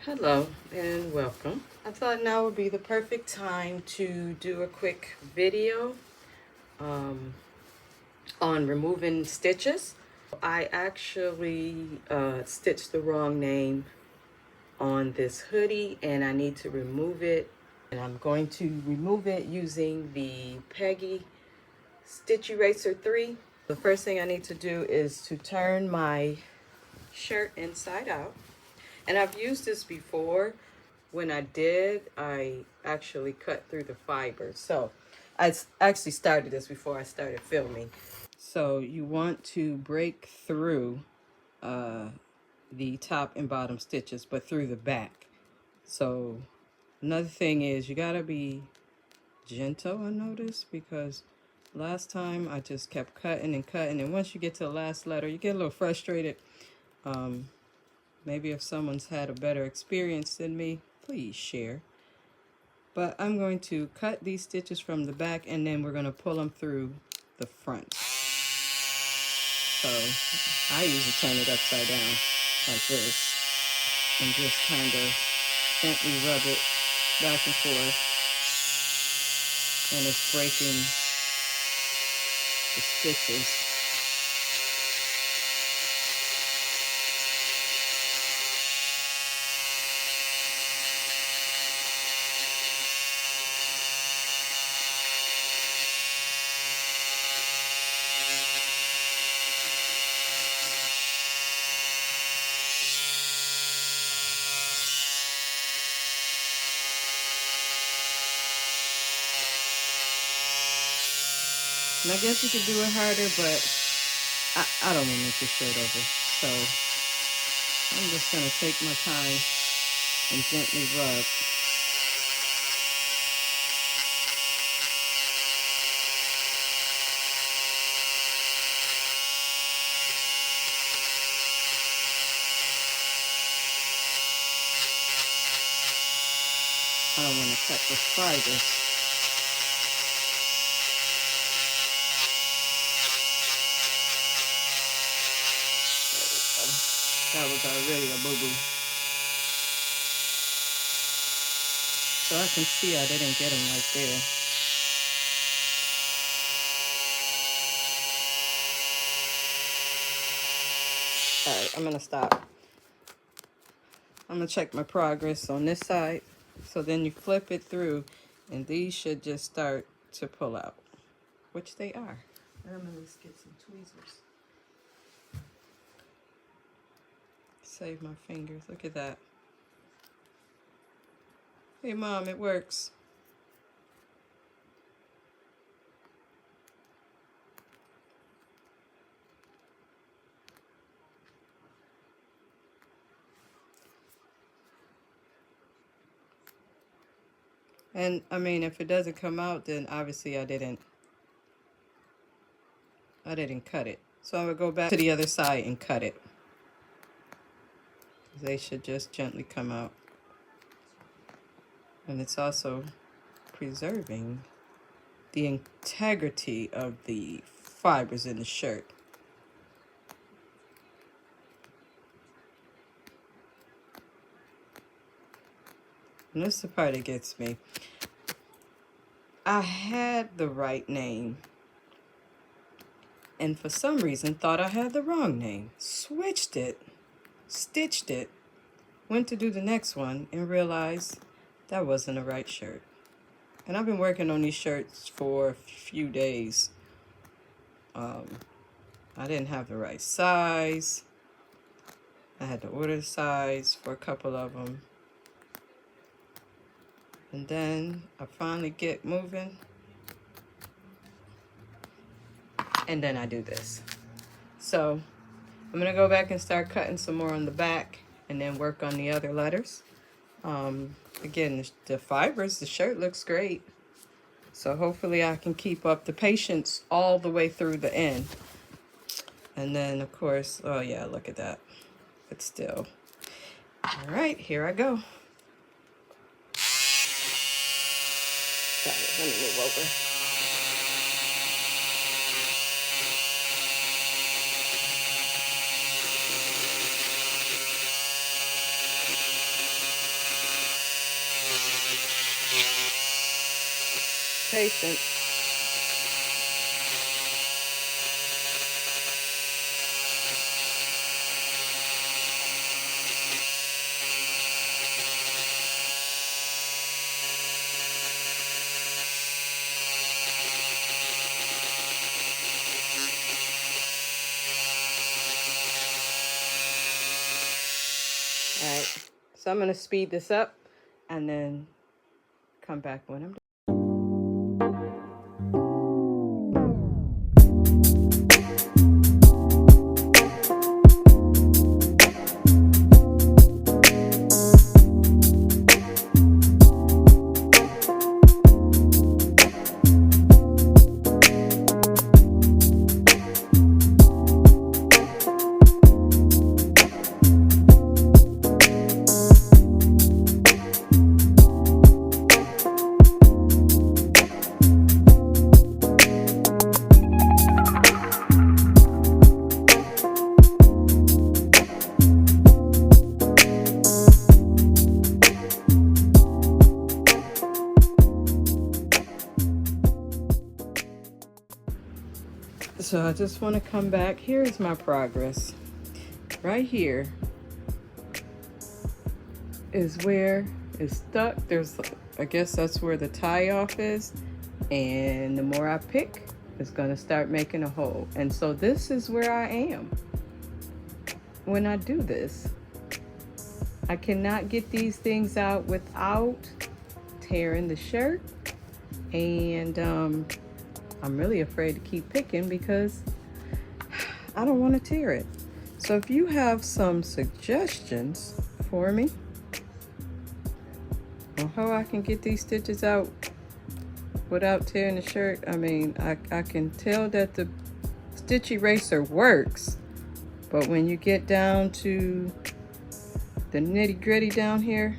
Hello and welcome. I thought now would be the perfect time to do a quick video um, on removing stitches. I actually stitched the wrong name on this hoodie and I need to remove it. And I'm going to remove it using the Peggy Stitch Eraser 3. The first thing I need to do is to turn my shirt inside out. And I've used this before. When I did, I actually cut through the fibers. So I actually started this before I started filming. So you want to break through uh, the top and bottom stitches, but through the back. So another thing is you gotta be gentle, I noticed, because last time I just kept cutting and cutting, and once you get to the last letter, you get a little frustrated. Um, Maybe if someone's had a better experience than me, please share. But I'm going to cut these stitches from the back and then we're going to pull them through the front. So I usually turn it upside down like this and just kind of gently rub it back and forth, and it's breaking the stitches. And I guess you could do it harder, but I don't want to make this shirt over. So I'm just going to take my time and gently rub. I don't want to cut the fibers. That was already a boo-boo. So I can see I didn't get them right there. Alright, I'm gonna stop. I'm gonna check my progress on this side. So then you flip it through and these should just start to pull out, which they are. And I'm gonna just get some tweezers. Save my fingers, look at that. Hey Mom, it works. And I mean, if it doesn't come out, then obviously I didn't cut it. So I'm gonna go back to the other side and cut it. They should just gently come out. And it's also preserving the integrity of the fibers in the shirt. And this is the part that gets me. I had the right name, and for some reason thought I had the wrong name. Switched it, stitched it, went to do the next one, and realized that wasn't the right shirt. And I've been working on these shirts for a few days. I didn't have the right size. I had to order the size for a couple of them. And then I finally get moving. And then I do this. So I'm gonna go back and start cutting some more on the back and then work on the other letters. Again, the fibers, the shirt looks great. So hopefully I can keep up the patience all the way through the end. And then of course, oh yeah, look at that. But still. All right, here I go. Sorry, let me move over. Patience. All right, so I'm going to speed this up and then come back when I'm done. So I just want to come back. Here's my progress. Right here is where it's stuck. There's, I guess that's where the tie off is. And the more I pick, it's going to start making a hole. And so this is where I am when I do this. I cannot get these things out without tearing the shirt. And I'm really afraid to keep picking because I don't want to tear it. So if you have some suggestions for me on how I can get these stitches out without tearing the shirt, I mean, I can tell that the stitch eraser works, but when you get down to the nitty gritty down here,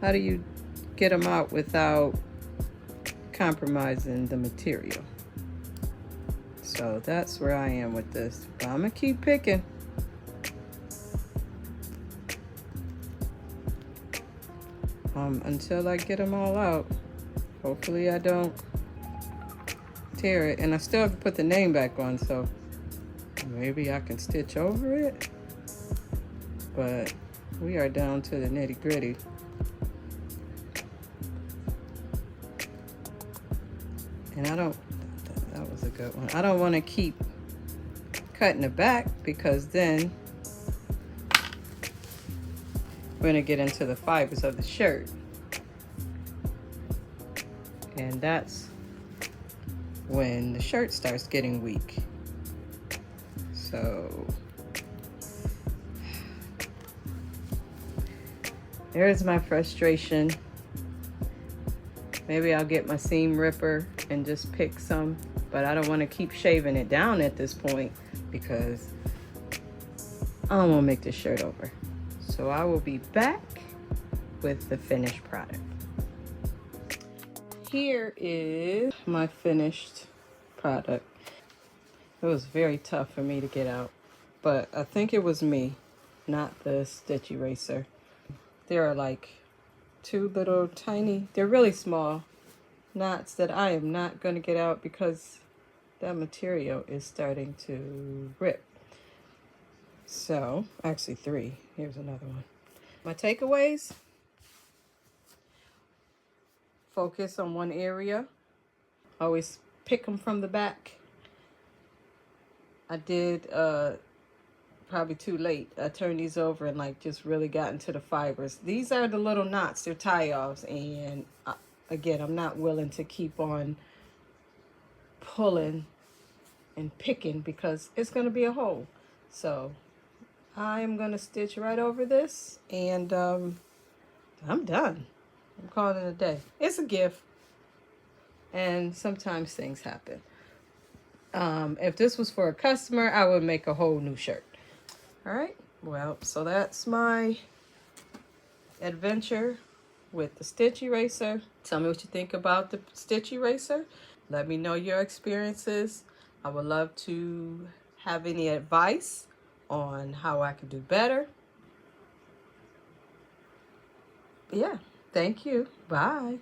how do you get them out without compromising the material? So that's where I am with this. But I'm gonna keep picking. Until I get them all out. Hopefully I don't tear it. And I still have to put the name back on, so maybe I can stitch over it. But we are down to the nitty gritty. And that was a good one. I don't want to keep cutting the back because then we're going to get into the fibers of the shirt. And that's when the shirt starts getting weak. So there's my frustration. Maybe I'll get my seam ripper and just pick some, but I don't want to keep shaving it down at this point because I don't want to make this shirt over. So I will be back with the finished product. Here is my finished product. It was very tough for me to get out, but I think it was me, not the stitch eraser. There are like two little tiny, they're really small knots that I am not going to get out because that material is starting to rip. So, actually three. Here's another one. My takeaways: focus on one area. Always pick them from the back. I did probably too late. I turned these over and like just really got into the fibers. These are the little knots, they're tie-offs, and again, I'm not willing to keep on pulling and picking because it's going to be a hole. So I'm going to stitch right over this, and I'm done. I'm calling it a day. It's a gift, and sometimes things happen. If this was for a customer, I would make a whole new shirt. All right, well, so that's my adventure with the stitch eraser. Tell me what you think about the stitch eraser. Let me know your experiences. I would love to have any advice on how I can do better. Yeah, thank you. Bye.